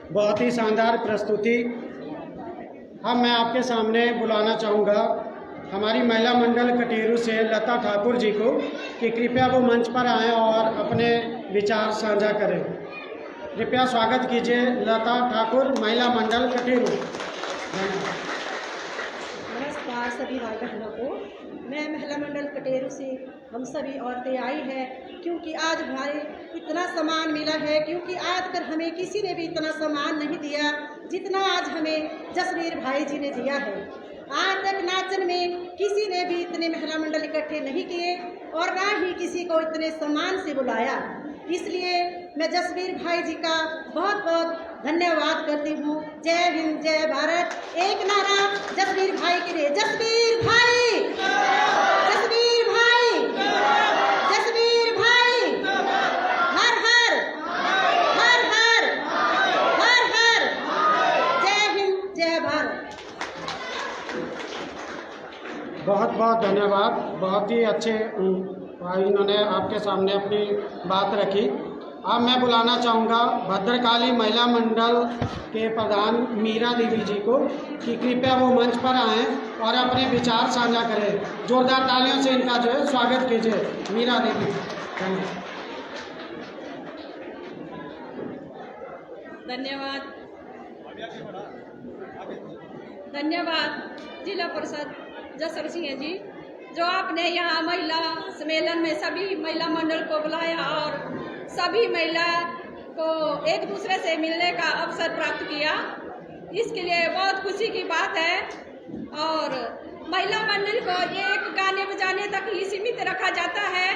बहुत ही शानदार प्रस्तुति। अब मैं आपके सामने बुलाना चाहूँगा हमारी महिला मंडल कटेरू से लता ठाकुर जी को कि कृपया वो मंच पर आएँ और अपने विचार साझा करें। कृपया स्वागत कीजिए लता ठाकुर, महिला मंडल कटेरू। नमस्कार सभी भाई बहनों को। मैं महिला मंडल कटेरू से हम सभी औरतें आई हैं क्योंकि आज भाई इतना सम्मान मिला है, क्योंकि आज तक हमें किसी ने भी इतना सम्मान नहीं दिया जितना आज हमें जसवीर भाई जी ने दिया है। आज तक नाचन में किसी ने भी इतने महिला मंडल इकट्ठे नहीं किए और ना ही किसी को इतने सम्मान से बुलाया। इसलिए मैं जसवीर भाई जी का बहुत बहुत धन्यवाद करती हूँ। जय हिंद, जय भारत। एक नारा जसवीर भाई के लिए, जसवीर भाई, जसवीर भाई, जसवीर भाई, हर हर हर हर हर हर, जय हिंद, जय भारत। बहुत बहुत धन्यवाद। बहुत ही अच्छे इन्होंने आपके सामने अपनी बात रखी। अब मैं बुलाना चाहूँगा भद्रकाली महिला मंडल के प्रधान मीरा देवी जी को कि कृपया वो मंच पर आएँ और अपने विचार साझा करें। जोरदार तालियों से इनका जो है स्वागत कीजिए। मीरा देवी। धन्यवाद। धन्यवाद जिला परिषद जसवीर सिंह जी, जो आपने यहाँ महिला सम्मेलन में सभी महिला मंडल को बुलाया और सभी महिला को एक दूसरे से मिलने का अवसर प्राप्त किया। इसके लिए बहुत खुशी की बात है। और महिला मंडल को एक गाने बजाने तक ही सीमित रखा जाता है,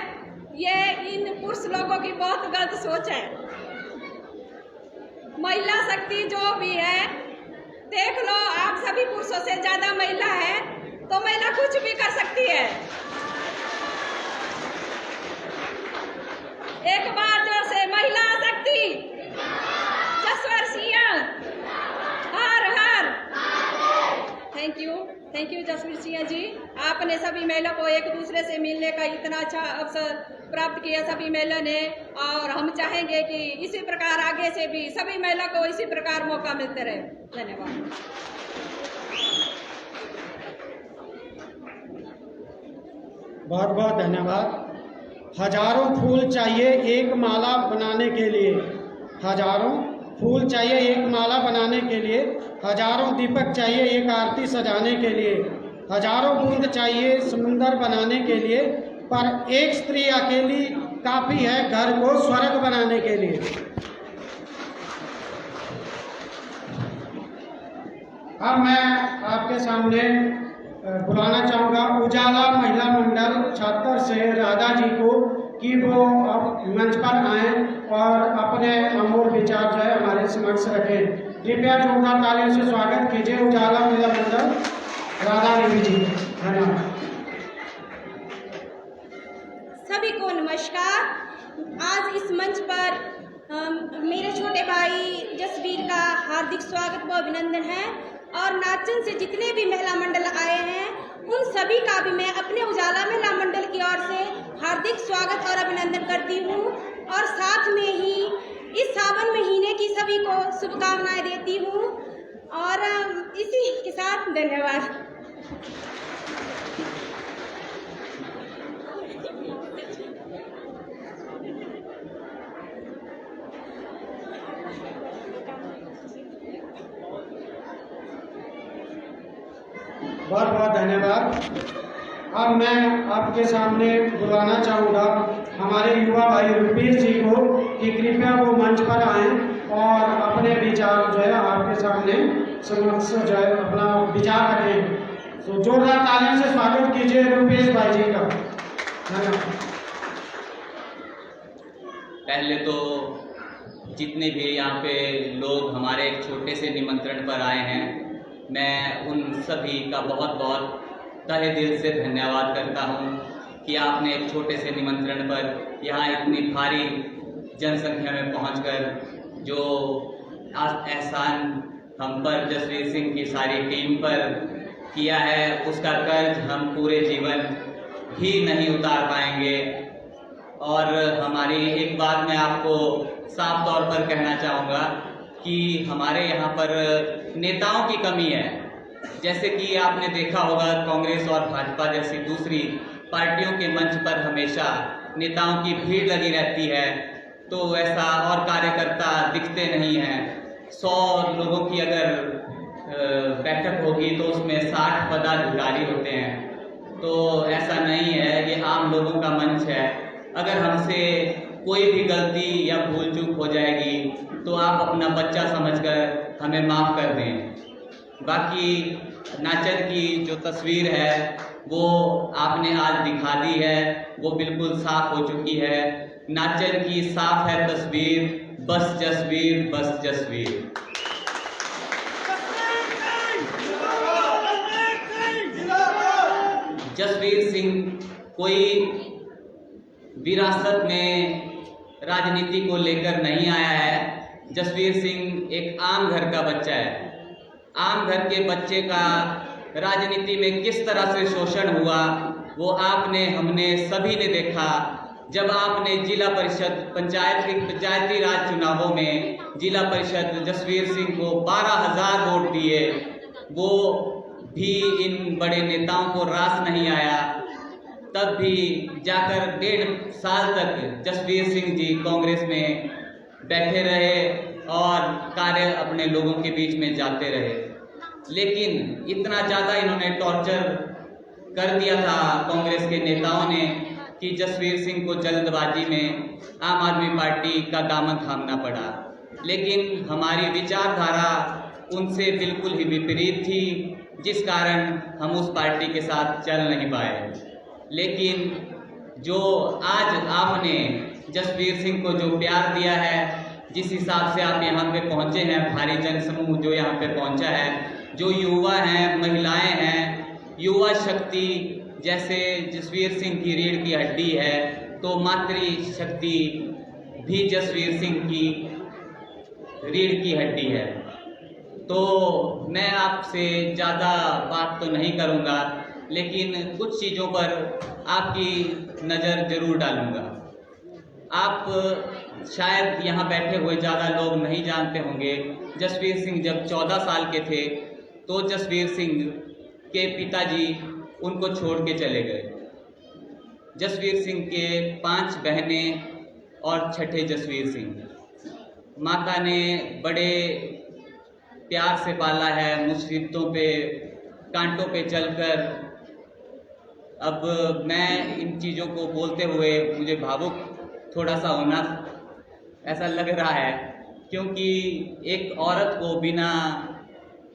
ये इन पुरुष लोगों की बहुत गलत सोच है। महिला शक्ति जो भी है, देख लो आप सभी पुरुषों से ज़्यादा महिला है तो महिला कुछ भी कर सकती है। एक बार जोर से महिला शक्ति जसवीर सिंह, हर हर। थैंक यू जसवीर सिंह जी, आपने सभी महिला को एक दूसरे से मिलने का इतना अच्छा अवसर प्राप्त किया सभी महिला ने, और हम चाहेंगे कि इसी प्रकार आगे से भी सभी महिला को इसी प्रकार मौका मिलते रहे। धन्यवाद। बहुत बहुत धन्यवाद। हजारों फूल चाहिए एक माला बनाने के लिए, हजारों फूल चाहिए एक माला बनाने के लिए, हजारों दीपक चाहिए एक आरती सजाने के लिए, हजारों बूंद चाहिए समुंदर बनाने के लिए, पर एक स्त्री अकेली काफ़ी है घर को स्वर्ग बनाने के लिए। अब मैं आपके सामने बुलाना चाहूँगा उजाला महिला मंडल छात्र से राधा जी को कि वो मंच पर आएँ और अपने अमूल विचार जो है हमारे समक्ष रखें। कृपया जोरदार तालियों से स्वागत कीजिए उजाला महिला मंडल राधा देवी जी। धन्यवाद। सभी को नमस्कार। आज इस मंच पर मेरे छोटे भाई जसवीर का हार्दिक स्वागत व अभिनंदन है, और नाचन से जितने भी महिला मंडल आए हैं उन सभी का भी मैं अपने उजाला महिला मंडल की ओर से हार्दिक स्वागत और अभिनंदन करती हूँ, और साथ में ही इस सावन महीने की सभी को शुभकामनाएं देती हूँ। और इसी के साथ धन्यवाद। बहुत बहुत धन्यवाद। अब मैं आपके सामने बुलाना चाहूँगा हमारे युवा भाई रुपेश जी को कि कृपया वो मंच पर आएँ और अपने विचार जो है आपके सामने समक्ष जो है अपना विचार रखें। तो जोरदार तालियों से स्वागत कीजिए रुपेश भाई जी का। धन्यवाद। पहले तो जितने भी यहाँ पे लोग हमारे एक छोटे से निमंत्रण पर आए हैं, मैं उन सभी का बहुत बहुत तहे दिल से धन्यवाद करता हूँ कि आपने एक छोटे से निमंत्रण पर यहाँ इतनी भारी जनसंख्या में पहुँचकर जो एहसान हम पर जसवीर सिंह की सारी टीम पर किया है, उसका कर्ज हम पूरे जीवन ही नहीं उतार पाएंगे। और हमारी एक बात मैं आपको साफ तौर पर कहना चाहूँगा, कि हमारे यहाँ पर नेताओं की कमी है। जैसे कि आपने देखा होगा कांग्रेस और भाजपा जैसी दूसरी पार्टियों के मंच पर हमेशा नेताओं की भीड़ लगी रहती है, तो ऐसा और कार्यकर्ता दिखते नहीं हैं। 100 लोगों की अगर बैठक होगी तो उसमें 60 पदाधिकारी होते हैं, तो ऐसा नहीं है। ये आम लोगों का मंच है। अगर हमसे कोई भी गलती या भूल चूक हो जाएगी तो आप अपना बच्चा समझकर हमें माफ़ कर दें। बाकी नाचन की जो तस्वीर है वो आपने आज दिखा दी है, वो बिल्कुल साफ हो चुकी है। नाचन की साफ है तस्वीर, बस जसवीर बस जसवीर। जसवीर सिंह कोई विरासत में राजनीति को लेकर नहीं आया है। जसवीर सिंह एक आम घर का बच्चा है। आम घर के बच्चे का राजनीति में किस तरह से शोषण हुआ वो आपने हमने सभी ने देखा। जब आपने जिला परिषद पंचायती राज चुनावों में जिला परिषद जसवीर सिंह को 12,000 वोट दिए, वो भी इन बड़े नेताओं को रास नहीं आया। तब भी जाकर 1.5 साल तक जसवीर सिंह जी कांग्रेस में बैठे रहे और कार्य अपने लोगों के बीच में जाते रहे। लेकिन इतना ज़्यादा इन्होंने टॉर्चर कर दिया था कांग्रेस के नेताओं ने कि जसवीर सिंह को जल्दबाजी में आम आदमी पार्टी का दामन थामना पड़ा। लेकिन हमारी विचारधारा उनसे बिल्कुल ही विपरीत थी, जिस कारण हम उस पार्टी के साथ चल नहीं पाए। लेकिन जो आज आपने जसवीर सिंह को जो प्यार दिया है, जिस हिसाब से आप यहाँ पे पहुँचे हैं, भारी जनसमूह जो यहाँ पे पहुँचा है, जो युवा हैं, महिलाएं हैं, युवा शक्ति जैसे जसवीर सिंह की रीढ़ की हड्डी है, तो मातृ शक्ति भी जसवीर सिंह की रीढ़ की हड्डी है। तो मैं आपसे ज़्यादा बात तो नहीं करूँगा, लेकिन कुछ चीज़ों पर आपकी नज़र ज़रूर डालूँगा। आप शायद यहाँ बैठे हुए ज़्यादा लोग नहीं जानते होंगे, जसवीर सिंह जब 14 साल के थे तो जसवीर सिंह के पिताजी उनको छोड़ के चले गए। जसवीर सिंह के 5 बहनें और छठे जसवीर सिंह। माता ने बड़े प्यार से पाला है, मुसीबतों पे कांटों पे चलकर। अब मैं इन चीज़ों को बोलते हुए मुझे भावुक थोड़ा सा होना ऐसा लग रहा है, क्योंकि एक औरत को बिना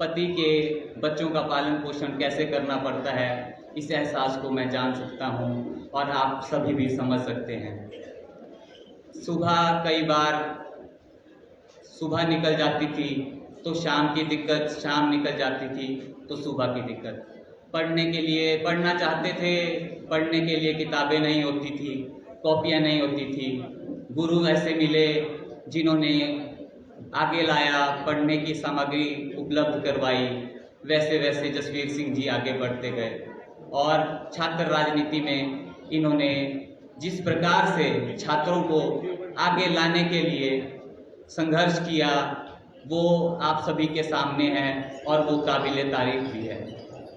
पति के बच्चों का पालन पोषण कैसे करना पड़ता है, इस एहसास को मैं जान सकता हूँ और आप सभी भी समझ सकते हैं। सुबह कई बार सुबह निकल जाती थी तो शाम की दिक्कत, शाम निकल जाती थी तो सुबह की दिक्कत। पढ़ना चाहते थे, पढ़ने के लिए किताबें नहीं होती थी, कॉपियाँ नहीं होती थी। गुरु ऐसे मिले जिन्होंने आगे लाया, पढ़ने की सामग्री उपलब्ध करवाई। वैसे वैसे जसवीर सिंह जी आगे बढ़ते गए और छात्र राजनीति में इन्होंने जिस प्रकार से छात्रों को आगे लाने के लिए संघर्ष किया वो आप सभी के सामने है और वो काबिले तारीफ भी है।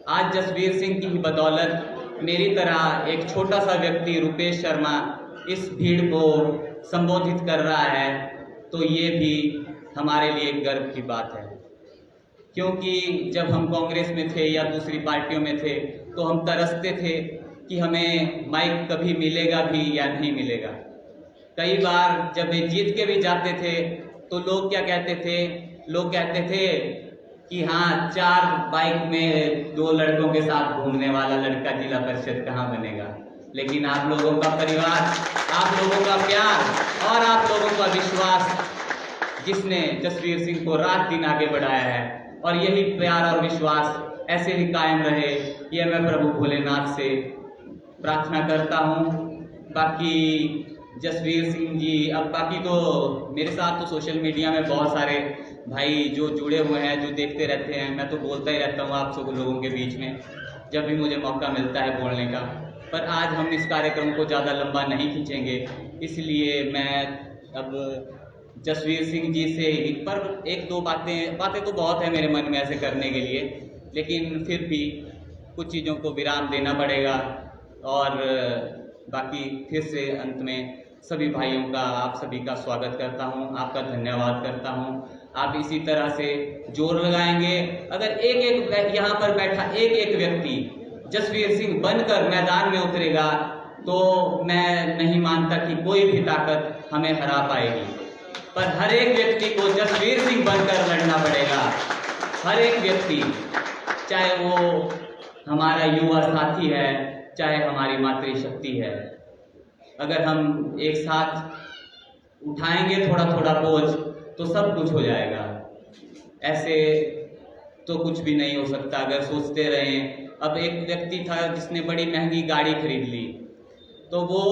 आज जसवीर सिंह की ही बदौलत मेरी तरह एक छोटा सा व्यक्ति रुपेश शर्मा इस भीड़ को संबोधित कर रहा है, तो ये भी हमारे लिए गर्व की बात है। क्योंकि जब हम कांग्रेस में थे या दूसरी पार्टियों में थे तो हम तरसते थे कि हमें माइक कभी मिलेगा भी या नहीं मिलेगा। कई बार जब वे जीत के भी जाते थे तो लोग क्या कहते थे, लोग कहते थे कि हाँ 4 बाइक में 2 लड़कों के साथ घूमने वाला लड़का जिला परिषद कहाँ बनेगा। लेकिन आप लोगों का परिवार, आप लोगों का प्यार और आप लोगों का विश्वास जिसने जसवीर सिंह को रात दिन आगे बढ़ाया है, और यही प्यार और विश्वास ऐसे ही कायम रहे, ये मैं प्रभु भोलेनाथ से प्रार्थना करता हूँ। बाकी जसवीर सिंह जी, अब बाकी तो मेरे साथ तो सोशल मीडिया में बहुत सारे भाई जो जुड़े हुए हैं, जो देखते रहते हैं। मैं तो बोलता ही रहता हूँ आप सब लोगों के बीच में जब भी मुझे मौका मिलता है बोलने का। पर आज हम इस कार्यक्रम को ज़्यादा लंबा नहीं खींचेंगे, इसलिए मैं अब जसवीर सिंह जी से ही, पर एक दो बातें तो बहुत है मेरे मन में ऐसे करने के लिए, लेकिन फिर भी कुछ चीज़ों को विराम देना पड़ेगा। और बाकी फिर से अंत में सभी भाइयों का, आप सभी का स्वागत करता हूं, आपका धन्यवाद करता हूं। आप इसी तरह से जोर लगाएंगे। अगर एक यहाँ पर बैठा एक व्यक्ति जसवीर सिंह बनकर मैदान में उतरेगा तो मैं नहीं मानता कि कोई भी ताकत हमें हरा पाएगी। पर हर एक व्यक्ति को जसवीर सिंह बनकर लड़ना पड़ेगा। हर एक व्यक्ति, चाहे वो हमारा युवा साथी है, चाहे हमारी मातृशक्ति है, अगर हम एक साथ उठाएंगे थोड़ा थोड़ा बोझ तो सब कुछ हो जाएगा। ऐसे तो कुछ भी नहीं हो सकता अगर सोचते रहें। अब एक व्यक्ति था जिसने बड़ी महंगी गाड़ी खरीद ली, तो वो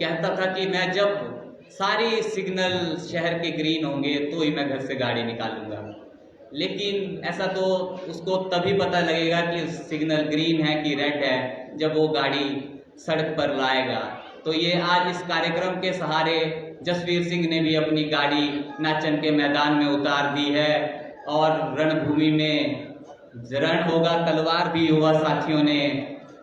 कहता था कि मैं जब सारी सिग्नल शहर के ग्रीन होंगे तो ही मैं घर से गाड़ी निकालूंगा। लेकिन ऐसा तो उसको तभी पता लगेगा कि सिग्नल ग्रीन है कि रेड है जब वो गाड़ी सड़क पर लाएगा। तो ये आज इस कार्यक्रम के सहारे जसवीर सिंह ने भी अपनी गाड़ी नाचन के मैदान में उतार दी है और रणभूमि में रण होगा, तलवार भी युवा साथियों ने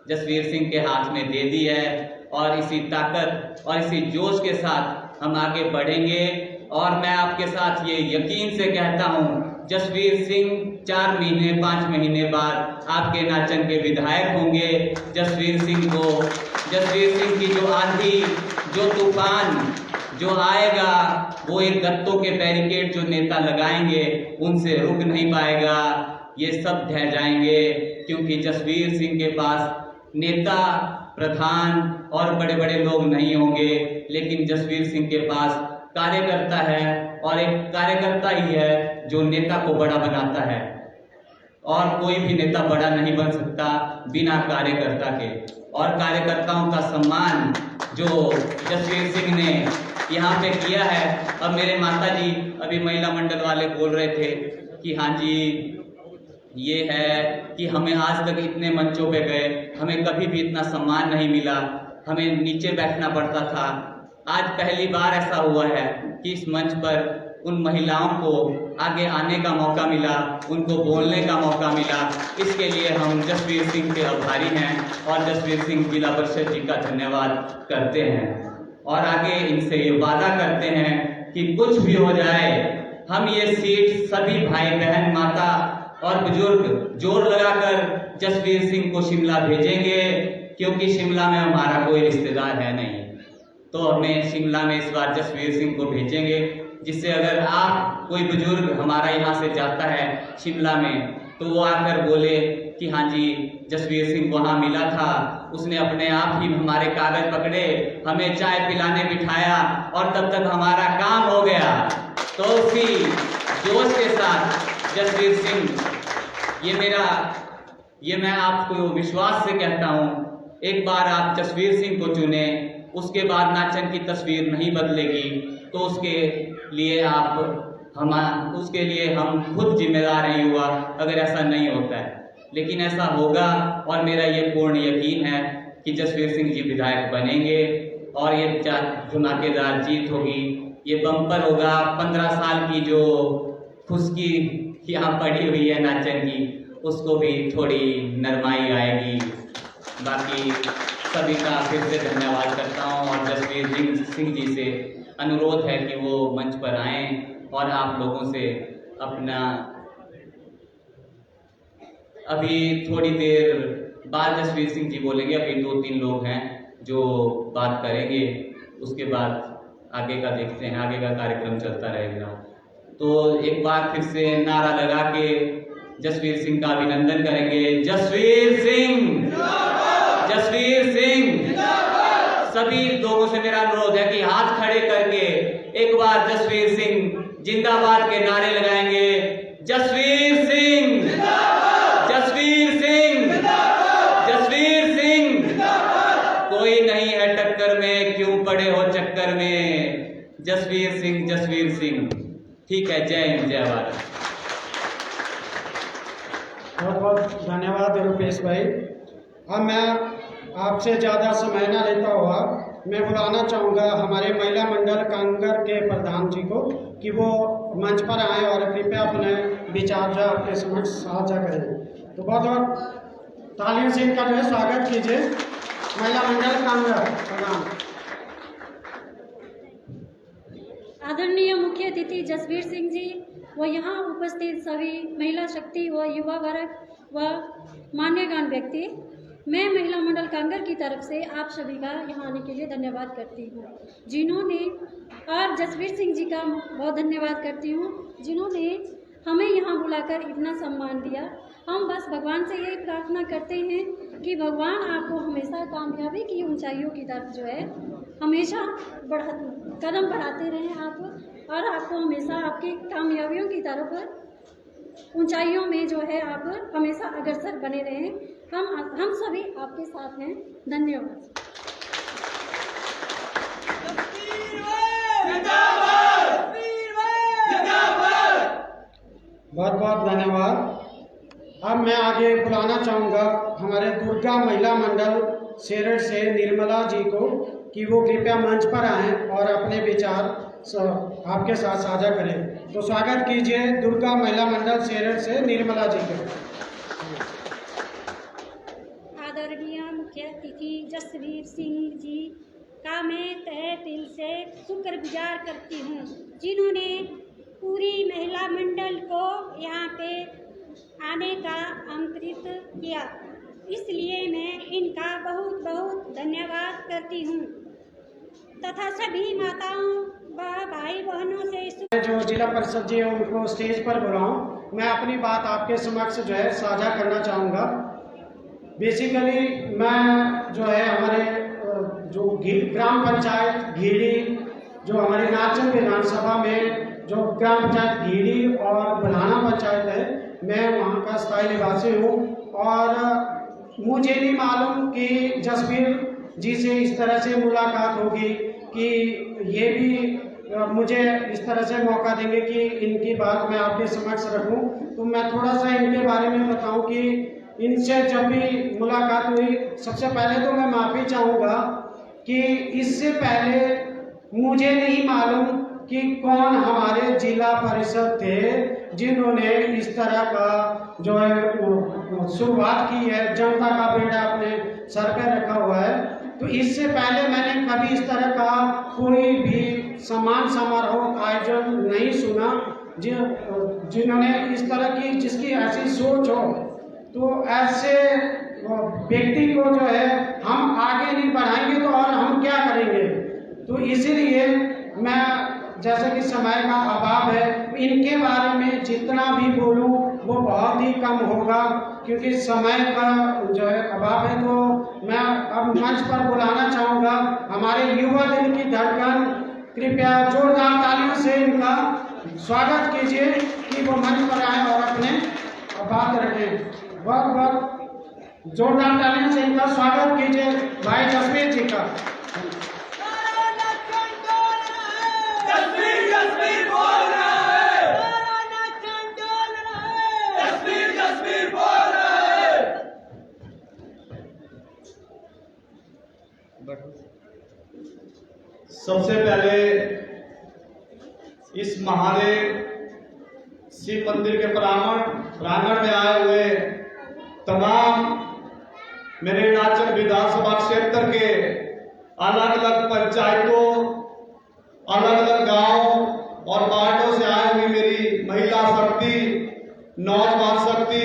जसवीर सिंह के हाथ में दे दी है। और इसी ताकत और इसी जोश के साथ हम आगे बढ़ेंगे। और मैं आपके साथ ये यकीन से कहता हूँ, जसवीर सिंह 4 महीने 5 महीने बाद आपके नाचन के विधायक होंगे। जसवीर सिंह की जो आंधी, जो तूफान जो आएगा, वो एक गत्तों के बैरिकेड जो नेता लगाएंगे उनसे रुक नहीं पाएगा। ये सब ढह जाएंगे, क्योंकि जसवीर सिंह के पास नेता, प्रधान और बड़े बड़े लोग नहीं होंगे, लेकिन जसवीर सिंह के पास कार्यकर्ता है। और एक कार्यकर्ता ही है जो नेता को बड़ा बनाता है, और कोई भी नेता बड़ा नहीं बन सकता बिना कार्यकर्ता के। और कार्यकर्ताओं का सम्मान जो जसवीर सिंह ने यहाँ पे किया है। अब मेरे माता जी अभी महिला मंडल वाले बोल रहे थे कि हाँ जी, ये है कि हमें आज तक इतने मंचों पे गए, हमें कभी भी इतना सम्मान नहीं मिला, हमें नीचे बैठना पड़ता था। आज पहली बार ऐसा हुआ है कि इस मंच पर उन महिलाओं को आगे आने का मौका मिला, उनको बोलने का मौका मिला। इसके लिए हम जसवीर सिंह के आभारी हैं और जसवीर सिंह जिला परिषद जी का धन्यवाद करते हैं। और आगे इनसे ये वादा करते हैं कि कुछ भी हो जाए, हम ये सीट सभी भाई बहन, माता और बुजुर्ग जोर लगाकर जसवीर सिंह को शिमला भेजेंगे, क्योंकि शिमला में हमारा कोई रिश्तेदार है नहीं। तो हमें शिमला में इस बार जसवीर सिंह को भेजेंगे, जिससे अगर आप कोई बुजुर्ग हमारा यहाँ से जाता है शिमला में, तो वो आकर बोले कि हाँ जी, जसवीर सिंह वहाँ मिला था, उसने अपने आप ही हमारे कागज पकड़े, हमें चाय पिलाने बिठाया और तब तक हमारा काम हो गया। तो उसी जोश के साथ जसवीर सिंह, ये मैं आपको विश्वास से कहता हूँ, एक बार आप जसवीर सिंह को चुने, उसके बाद नाचन की तस्वीर नहीं बदलेगी। तो उसके लिए हम खुद जिम्मेदार हैं युवा, अगर ऐसा नहीं होता है। लेकिन ऐसा होगा और मेरा ये पूर्ण यकीन है कि जसवीर सिंह जी विधायक बनेंगे और ये धमाकेदार जीत होगी, ये बम्पर होगा। 15 साल की जो खुशकी यहाँ पड़ी हुई है नाचन की, उसको भी थोड़ी नरमाई आएगी। बाकी सभी का फिर से धन्यवाद करता हूँ और जसवीर सिंह जी से अनुरोध है कि वो मंच पर आएं और आप लोगों से अपना, अभी थोड़ी देर बाद जसवीर सिंह जी बोलेंगे, अभी 2-3 लोग हैं जो बात करेंगे, उसके बाद आगे का देखते हैं, आगे का कार्यक्रम चलता रहेगा। तो एक बार फिर से नारा लगा के जसवीर सिंह का अभिनंदन करेंगे। जसवीर सिंह, जसवीर सिंह। सभी लोगों से मेरा अनुरोध है कि हाथ खड़े करके एक बार जसवीर सिंह जिंदाबाद के नारे लगाएंगे। जसवीर सिंह, जसवीर सिंह, जसवीर सिंह। कोई नहीं है टक्कर में, क्यों पड़े हो चक्कर में। जसवीर सिंह, जसवीर सिंह। ठीक है, जय हिंद, जय भारत। बहुत बहुत धन्यवाद रुपेश भाई। अब मैं आपसे ज़्यादा समय ना लेता हुआ मैं बुलाना चाहूँगा हमारे महिला मंडल कांगर के प्रधान जी को कि वो मंच पर आए और कृपया अपने विचार जो आपके समक्ष साझा करें। तो बहुत बहुत तालियों से इनका जो है स्वागत कीजिए। महिला मंडल कांगर प्रधान। आदरणीय मुख्य अतिथि जसवीर सिंह जी व यहाँ उपस्थित सभी महिला शक्ति व युवा वर्ग व मान्यगण व्यक्ति, मैं महिला मंडल कांगर की तरफ से आप सभी का यहाँ आने के लिए धन्यवाद करती हूँ, जिन्होंने, और जसवीर सिंह जी का बहुत धन्यवाद करती हूँ जिन्होंने हमें यहाँ बुलाकर इतना सम्मान दिया। हम बस भगवान से यही प्रार्थना करते हैं कि भगवान आपको हमेशा कामयाबी की ऊंचाइयों की तरफ जो है हमेशा कदम बढ़ाते रहें आप, और आपको हमेशा आपकी कामयाबियों की तरफ ऊंचाइयों में जो है आप हमेशा अग्रसर बने रहें। हम सभी आपके साथ हैं। धन्यवाद। बहुत बहुत धन्यवाद। अब मैं आगे बुलाना चाहूँगा हमारे दुर्गा महिला मंडल सेरठ से निर्मला जी को कि वो कृपया मंच पर आएं और अपने विचार आपके साथ साझा करें। तो स्वागत कीजिए दुर्गा महिला मंडल सेरठ से निर्मला जी को। आदरणीय मुख्य अतिथि जसवीर सिंह जी का मैं तहे दिल से शुक्रगुजार करती हूँ, जिन्होंने पूरी महिला मंडल को यहाँ पे आने का आमंत्रित किया, इसलिए मैं इनका बहुत बहुत धन्यवाद करती हूँ तथा सभी माताओं व भाई बहनों से जो जिला परिषद जी है उनको स्टेज पर बुलाऊं। मैं अपनी बात आपके समक्ष जो है साझा करना चाहूँगा। बेसिकली मैं जो है हमारे जो ग्राम पंचायत घीड़ी, जो हमारी नाचन विधानसभा में जो ग्राम पंचायत घीड़ी और बलाना पंचायत है, मैं वहाँ का स्थायी निवासी हूँ और मुझे नहीं मालूम कि जसवीर जी से इस तरह से मुलाकात होगी कि ये भी मुझे इस तरह से मौका देंगे कि इनकी बात मैं आपके समक्ष रखूं। तो मैं थोड़ा सा इनके बारे में बताऊं कि इनसे जब भी मुलाकात हुई, सबसे पहले तो मैं माफ़ी चाहूँगा कि इससे पहले मुझे नहीं मालूम कि कौन हमारे जिला परिषद थे जिन्होंने इस तरह का जो है शुरुआत की है, जनता का बेड़ा अपने सर पे रखा हुआ है। तो इससे पहले मैंने कभी इस तरह का कोई भी सम्मान समारोह आयोजन नहीं सुना जिन्होंने इस तरह की, जिसकी ऐसी सोच हो। तो ऐसे व्यक्ति को जो है हम आगे नहीं बढ़ाएंगे तो और हम क्या करेंगे। तो इसीलिए मैं, जैसे कि समय का अभाव है, इनके बारे में जितना भी बोलूं वो बहुत ही कम होगा क्योंकि समय का जो है अभाव है। तो मैं अब मंच पर बुलाना चाहूँगा हमारे युवा दिल की धड़कन, कृपया जोरदार तालियों से इनका स्वागत कीजिए कि वो मंच पर आए और अपने बात रखें। बहुत बहुत जोरदार तालियों से इनका स्वागत कीजिए भाई जसवीर जी का। सबसे पहले इस महादेव शिव मंदिर के प्रांगण में आए हुए तमाम मेरे नाचन विधानसभा क्षेत्र के अलग अलग पंचायतों, अलग अलग गांव और वार्डों से आए हुई मेरी महिला शक्ति, नौजवान शक्ति,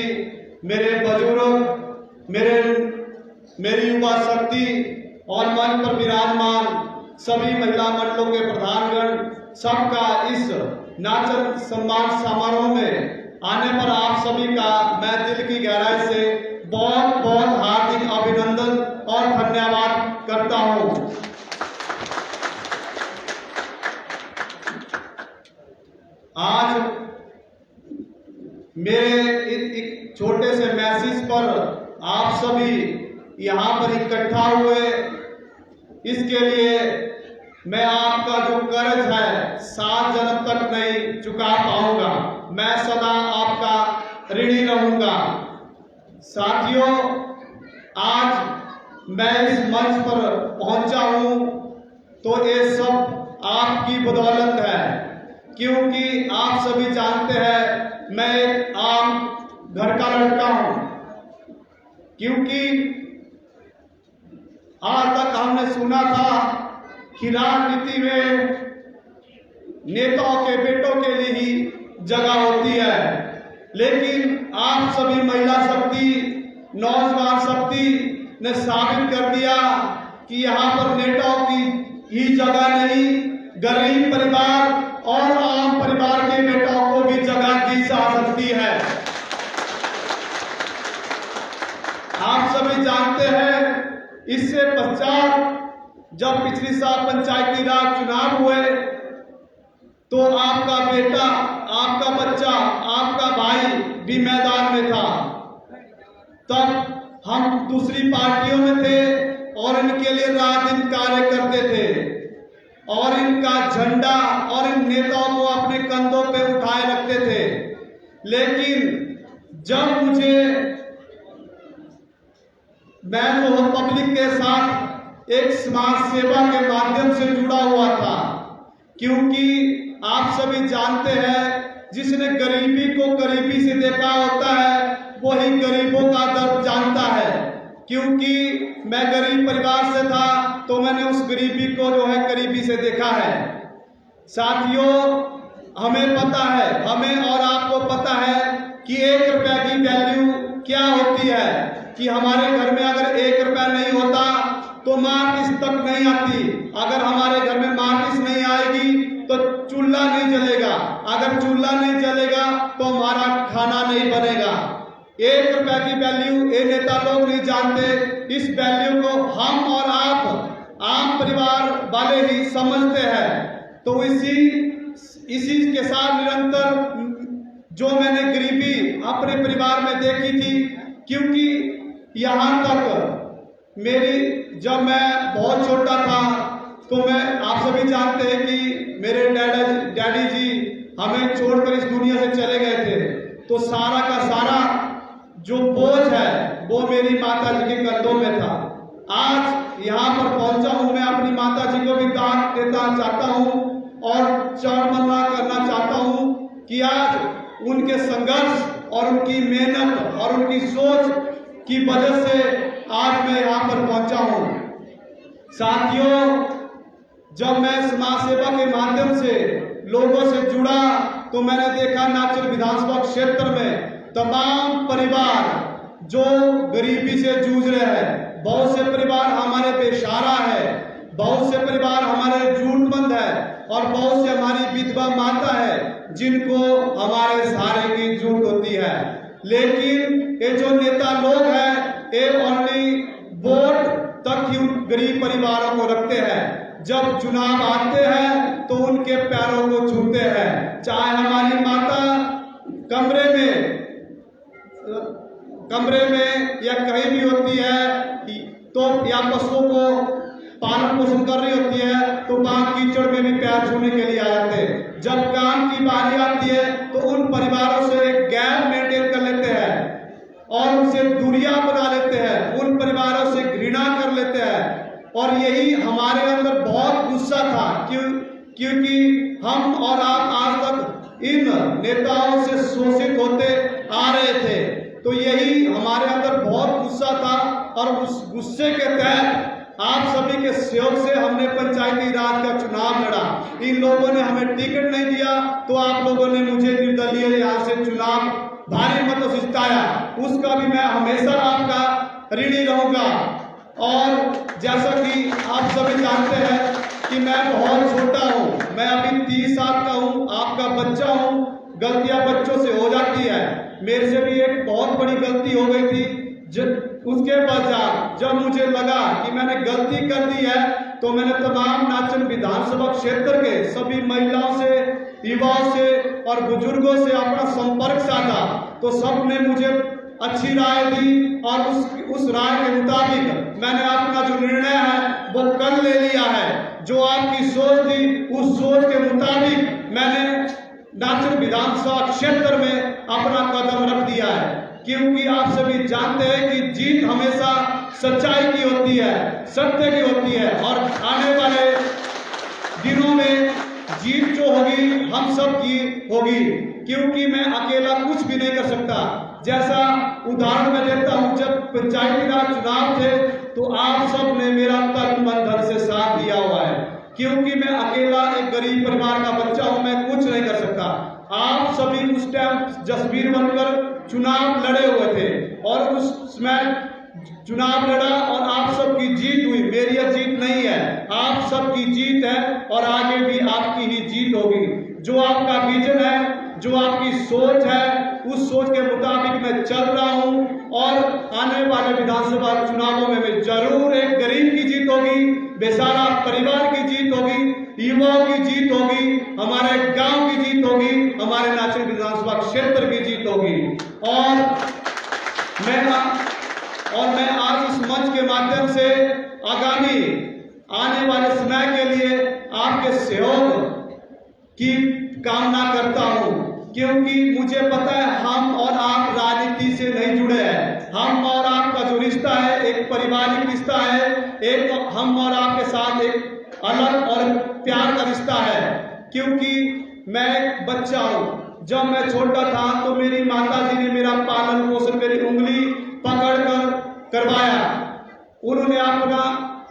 मेरे बुजुर्ग, मेरी युवा शक्ति और मंच पर विराजमान सभी महिला मंडलों के प्रधानगण, सबका इस नाचन सम्मान समारोह में आने पर आप सभी का मैं दिल की गहराई से बहुत बहुत हार्दिक अभिनंदन और धन्यवाद करता हूं। आज मेरे एक छोटे से मैसेज पर आप सभी यहाँ पर इकट्ठा हुए, इसके लिए मैं आपका जो कर्ज है 7 जन्म तक नहीं चुका पाऊंगा। मैं सदा आपका ऋणी रहूंगा। साथियों, आज मैं इस मंच पर पहुंचा हूं तो ये सब आपकी बदौलत है, क्योंकि आप सभी जानते हैं मैं एक आम घर का लड़का हूं। क्योंकि आज तक हमने सुना था कि राजनीति में नेताओं के बेटों के लिए ही जगह होती है, लेकिन आप सभी महिला शक्ति, नौजवान शक्ति ने साबित कर दिया कि यहाँ पर नेताओं की ही जगह नहीं, गरीब परिवार और आम परिवार के बेटों को भी जगह दी जा सकती है। आप सभी जानते हैं इससे पश्चात जब पिछली साल पंचायती राज चुनाव हुए तो आपका बेटा, आपका बच्चा, आपका भाई भी मैदान में था। तब हम दूसरी पार्टियों में थे और इनके लिए रात दिन कार्य करते थे और इनका झंडा और इन नेताओं को अपने कंधों पे उठाए रखते थे। लेकिन जब मैं तो पब्लिक के साथ एक समाज सेवा के माध्यम से जुड़ा हुआ था, क्योंकि आप सभी जानते हैं जिसने गरीबी को करीबी से देखा होता है वही गरीबों का दर्द जानता है। क्योंकि मैं गरीब परिवार से था तो मैंने उस गरीबी को जो है करीबी से देखा है। साथियों, हमें पता है, हमें और आपको पता है कि 1 रुपया की वैल्यू क्या होती है, कि हमारे घर में अगर 1 रुपया नहीं होता तो माचिस तक नहीं आती। अगर हमारे घर में माचिस नहीं आएगी तो चूल्हा नहीं जलेगा, अगर चूल्हा नहीं जलेगा तो हमारा खाना नहीं बनेगा। 1 रुपया की वैल्यू ये नेता लोग नहीं जानते। इस वैल्यू को हम और आप आम परिवार वाले ही समझते हैं। तो इसी के साथ निरंतर जो मैंने गरीबी अपने परिवार में देखी थी, क्योंकि यहाँ तक जब मैं बहुत छोटा था तो मैं, आप सभी जानते हैं कि मेरे डैडी जी हमें छोड़कर इस दुनिया से चले गए थे, तो सारा का सारा जो बोझ है वो मेरी माता जी के कंधों में था। आज यहाँ पर पहुंचा हूँ, मैं अपनी माता जी को भी दान देना चाहता हूँ और चरणवंदना करना चाहता हूँ कि आज उनके संघर्ष और उनकी मेहनत और उनकी सोच की वजह से आज मैं यहाँ पर पहुंचा हूँ। साथियों, जब मैं समाज सेवा के माध्यम से लोगों से जुड़ा तो मैंने देखा नाचन विधानसभा क्षेत्र में तमाम परिवार जो गरीबी से जूझ रहे हैं। बहुत से परिवार हमारे बेसहारा है, बहुत से परिवार हमारे जरूरतमंद है और बहुत से हमारी विधवा माता है जिनको हमारे सहारे की जरूरत होती है। लेकिन ये जो नेता लोग हैं ये ओनली वोट तक ही गरीब परिवारों को रखते हैं। जब चुनाव आते हैं तो उनके पैरों को छूते हैं। चाहे हमारी माता कमरे में या कहीं भी होती है तो या पशुओं को पालन पोषण कर रही होती है तो वहां कीचड़ में भी पैर छूने के लिए आ जाते हैं। जब काम की बारी आती है तो उन परिवारों से एक गैप मेंटेन कर लेते हैं और उनसे दूरियां बना लेते हैं, उन परिवारों से घृणा कर लेते हैं। और यही हमारे अंदर बहुत गुस्सा था, क्योंकि हम और आप आज तक इन नेताओं से शोषित होते आ रहे थे। तो यही हमारे अंदर बहुत गुस्सा था और उस गुस्से के तहत आप सभी के सहयोग से हमने पंचायती राज का चुनाव लड़ा। इन लोगों ने हमें टिकट नहीं दिया तो आप लोगों ने मुझे निर्दलीय यहाँ से चुनाव भारी मतों से जिताया, उसका भी मैं हमेशा आपका ऋणी रहूंगा। और जैसा कि आप सभी जानते हैं कि मैं बहुत छोटा हूँ, मैं अभी 30 साल का हूँ, आपका बच्चा हूँ। गलतियां बच्चों से हो जाती है, मेरे से भी एक बहुत बड़ी गलती हो गई थी। उसके बाद जब मुझे लगा कि मैंने गलती कर दी है तो मैंने तमाम नाचन विधानसभा क्षेत्र के सभी महिलाओं से, युवाओं से और बुजुर्गों से अपना संपर्क साधा तो सब ने मुझे अच्छी राय दी और उस राय के मुताबिक मैंने अपना जो निर्णय है वो कल ले लिया है। जो आपकी सोच थी उस सोच के मुताबिक मैंने नाचन विधानसभा क्षेत्र में अपना कदम रख दिया है, क्योंकि आप सभी जानते हैं कि जीत हमेशा सच्चाई की होती है, सत्य की होती है। और आने वाले जीत जो होगी हम सब की होगी, क्योंकि मैं अकेला कुछ भी नहीं कर सकता। जैसा उदाहरण मैं देता हूं, जब पंचायती राज चुनाव थे तो आप सब ने मेरा तन मन धन से साथ दिया हुआ है, क्योंकि मैं अकेला एक गरीब परिवार का बच्चा हूं, मैं कुछ नहीं कर सकता। आप सभी उस टाइम जसवीर बनकर चुनाव लड़े हुए थे और उसमें चुनाव लड़ा और आप सबकी जीत हुई। मेरी यह जीत नहीं है, आप सबकी जीत है और आगे भी आपकी ही जीत होगी। जो आपका विजन है, जो आपकी सोच है, उस सोच के मुताबिक मैं चल रहा हूं और आने वाले विधानसभा चुनावों में मैं जरूर एक गरीब की जीत होगी, बेसहारा परिवार की जीत होगी, युवाओं की जीत होगी, हमारे गांव की जीत होगी, हमारे नाचन विधानसभा क्षेत्र की जीत होगी। और मैं आज इस मंच के माध्यम से आगामी आने वाले समय के लिए आपके सहयोग की कामना करता हूं, क्योंकि मुझे पता है हम और आप राजनीति से नहीं जुड़े हैं। हम और आपका जो रिश्ता है एक पारिवारिक रिश्ता है, एक हम और आपके साथ एक अलग और प्यार का रिश्ता है। क्योंकि मैं एक बच्चा हूं, जब मैं छोटा था तो मेरी माता जी ने मेरा पालन पोषण, मेरी उंगली पकड़कर करवाया, उन्होंने अपना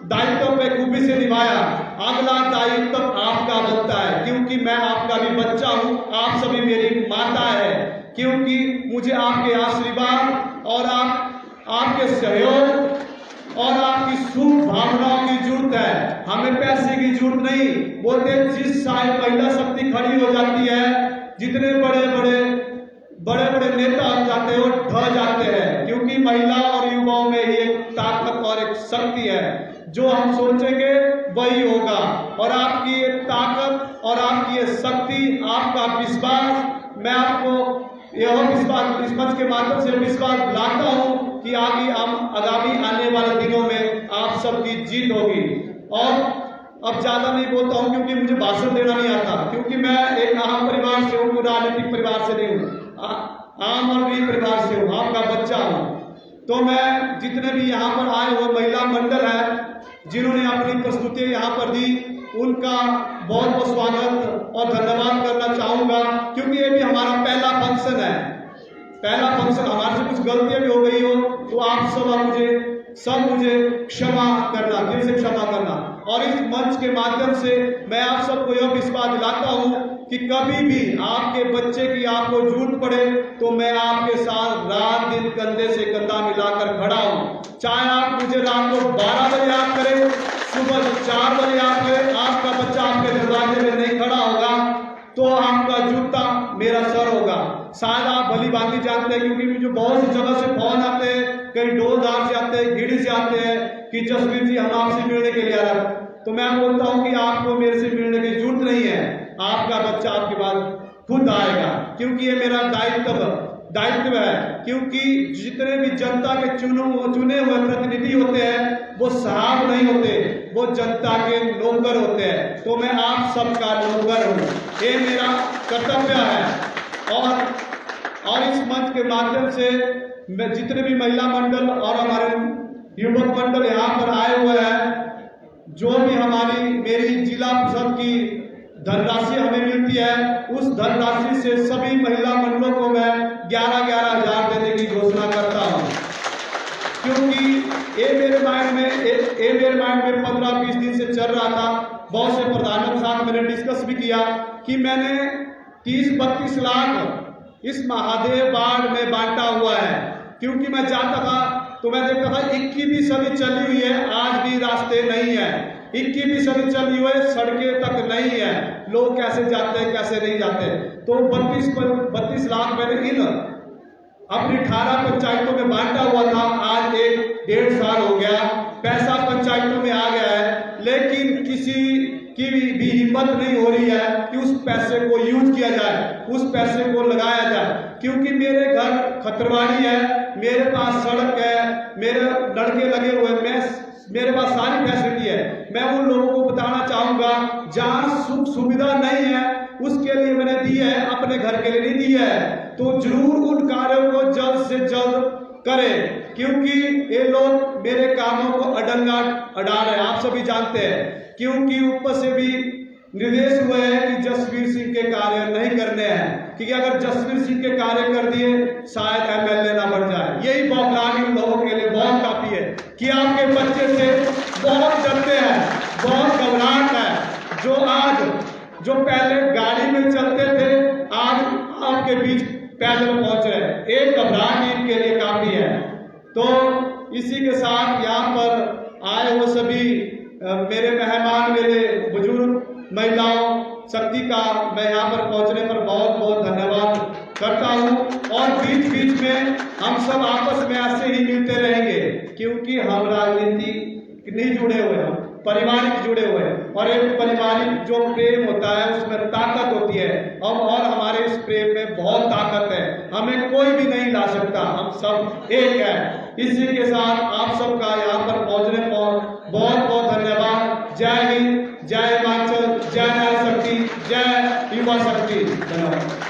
दायित्व पे खूबी से निभाया। अगला दायित्व आपका बनता है, क्योंकि मैं आपका भी बच्चा हूं, आप सभी मेरी माता है, क्योंकि मुझे आपके आशीर्वाद और आपके सहयोग और आपकी शुभ भावनाओं की जरूरत है। हमें पैसे की जरूरत नहीं। बोलते जिस साल महिला शक्ति खड़ी हो जाती है, जितने बड़े बड़े नेता हो जाते हैं वो ढह जाते हैं, क्योंकि महिला और युवाओं में ही एक ताकत और एक शक्ति है। जो हम सोचेंगे वही होगा। और आपकी ये ताकत और आपकी ये शक्ति, आपका विश्वास, मैं आपको यह विश्वास इस मंच के माध्यम से विश्वास लाता हूं कि आगामी आने वाले दिनों में आप सबकी जीत होगी। और अब ज्यादा नहीं बोलता हूं, क्योंकि मुझे भाषण देना नहीं आता, क्योंकि मैं एक आम परिवार से हूं, राजनीतिक परिवार से नहीं हूं, आम और गरीब परिवार से हूं, आपका बच्चा हूं। तो मैं जितने भी यहाँ पर आए हुए महिला मंडल है, जिन्होंने अपनी प्रस्तुति यहाँ पर दी, उनका बहुत बहुत स्वागत और धन्यवाद करना चाहूंगा, क्योंकि ये भी हमारा पहला फंक्शन है। पहला फंक्शन, हमारे से कुछ गलतियां भी हो गई हो तो आप सब मुझे क्षमा करना, दिल से क्षमा करना। और इस मंच के माध्यम से मैं आप सबको यह विश्वास दिलाता हूं कि कभी भी आपके बच्चे की आपको जरूरत पड़े तो मैं आपके साथ रात दिन कंधे से कंधा मिलाकर खड़ा हूं। चाहे आप मुझे रात को 12 बजे याद करें, सुबह 4 बजे याद करें, आपका बच्चा आपके दरवाजे में नहीं खड़ा होगा तो आपका जूता मेरा सर होगा। शायद आप भली भांति जानते हैं, क्योंकि मुझे बहुत सी जगह से फोन आते हैं, कहीं डोलदार से आते हैं, घिड़ी से आते हैं कि जसवीर जी हम आपसे मिलने के लिए आ रहे हैं। तो मैं बोलता हूं कि आपको मेरे से मिलने की जरूरत नहीं है, आपका बच्चा आपके पास खुद आएगा, क्योंकि ये मेरा दायित्व है। क्योंकि जितने भी जनता के चुने हुए प्रतिनिधि होते हैं वो साहब नहीं होते, वो जनता के नौकर होते हैं। तो मैं आप सबका नौकर हूँ, ये मेरा कर्तव्य है। और इस मंच के माध्यम से मैं जितने भी महिला मंडल और हमारे युवक मंडल यहाँ पर आए हुए हैं, जो भी मेरी जिला परिषद की धनराशि हमें मिलती है, उस धनराशि से सभी महिला मंडलों को मैं 11,000 देने की घोषणा करता हूँ। क्योंकि ये मेरे माइंड में 15-20 दिन से चल रहा था। बहुत से प्रधानों के साथ मैंने डिस्कस भी किया कि मैंने 30-32 लाख इस महादेव वार्ड में बांटा हुआ है। क्योंकि मैं जाता था तो मैं देखता था 21वीं सदी चली हुई है, आज भी रास्ते नहीं है। 21वीं सदी चली हुई है, सड़कें तक नहीं है, लोग कैसे जाते हैं कैसे नहीं जाते। तो 32 लाख मैंने इन अपनी 18 पंचायतों में बांटा हुआ था। आज 1-1.5 साल हो गया, पैसा पंचायतों में आ गया है, लेकिन किसी की भी हिम्मत नहीं हो रही है कि उस पैसे को यूज किया जाए, उस पैसे को लगाया जाए। क्योंकि मेरे घर खतरवाड़ी है, मेरे पास सड़क है, मेरे लड़के लगे हुए, मेरे पास सारी फैसिलिटी है। मैं उन लोगों को बताना चाहूंगा जहां सुख सुविधा नहीं है उसके लिए मैंने दी है, अपने घर के लिए नहीं दी है। तो जरूर उन कार्यों को जल्द से जल्द करें, क्योंकि ये लोग मेरे कामों को अडंगा अड़ा रहे हैं, आप सभी जानते हैं। क्योंकि ऊपर से भी निर्देश हुए हैं कि जसवीर सिंह के कार्य नहीं करने हैं, क्योंकि अगर जसवीर सिंह के कार्य कर दिए शायद एमएलए ना बन जाए। यही बौखलाहट उन लोगों के लिए बहुत काफी है कि आपके बच्चे से बहुत डरते हैं, बहुत घबराहट है। जो पहले गाड़ी में चलते थे आज आपके बीच पैदल पहुंच रहे हैं, एक घबराहट इनके लिए काफी है। तो इसी के साथ यहाँ पर आए हुए सभी मेरे मेहमान, मेरे बुजुर्ग महिलाओं शक्ति का मैं यहाँ पर पहुँचने पर बहुत बहुत धन्यवाद करता हूँ। और बीच बीच में हम सब आपस में ऐसे ही मिलते रहेंगे, क्योंकि हम राजनीति नहीं जुड़े हुए हैं, पारिवारिक जुड़े हुए हैं। और एक पारिवारिक जो प्रेम होता है उसमें ताकत होती है, और हमारे इस प्रेम में बहुत ताकत है, हमें कोई भी नहीं ला सकता, हम सब एक है। इसी के साथ आप सबका यहाँ पर पहुँचने पर बहुत बहुत धन्यवाद। जय हिंद, जय हिमाचल, जय नारी शक्ति, जय युवा शक्ति। धन्यवाद।